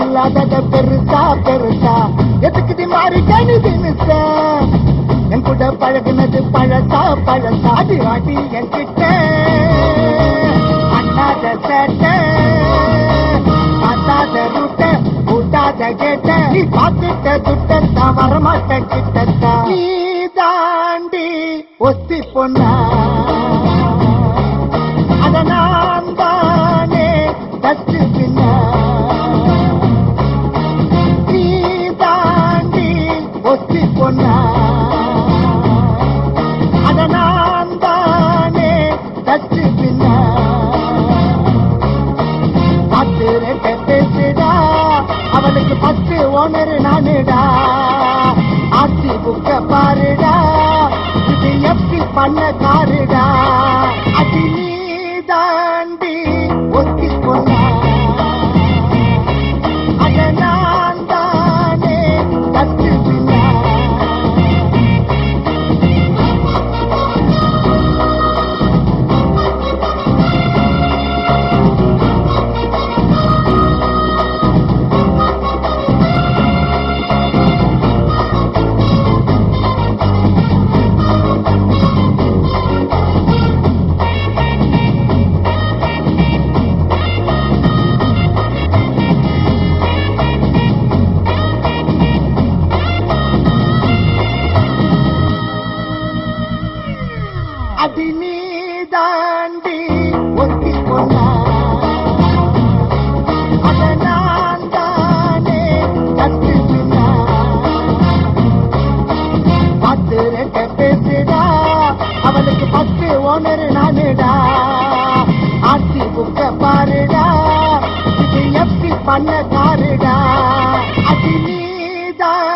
இல்லாத பெருசா பெருசா எதுக்குது மாறி கனி தினுச என் கூட பழகுனது பழசா பழசா அடி வாடி என்கிட்ட பண்ணாத சேட்ட பார்த்தாத ரூட்ட கூட்டாத கேட்ட நீ பார்த்துட்ட துட்டத்தான் வரமாட்ட கிட்டத்தான் நீ தாண்டி ஒத்தி பொண்ணா அத நான் தானே தச்சு பின்ன நீ தாண்டி ஒத்தி பொண்ணா அத நான் தானே தச்சு பின்ன பத்து ரெட்ட பேசுடா அவளுக்கு 10 ஓனர் நானுடா ஆட்சி புக்க பாருடா இது எப்படி பண்ண காருடா அது நீ தாண்டி ஒத்தி பொண்ணா அத நான் தானே தச்சு பின்னா அடி நீ தாண்டி ஒத்தி பொண்ணா அத நான் தானே தச்சு பின்னா 10 ரெட்ட பேசுடா அவளுக்கு 10 ஓனர் நானுடா ஆட்சி புக்க பாருடா இது எப்படி பண்ண காருடா அடி நீ தான்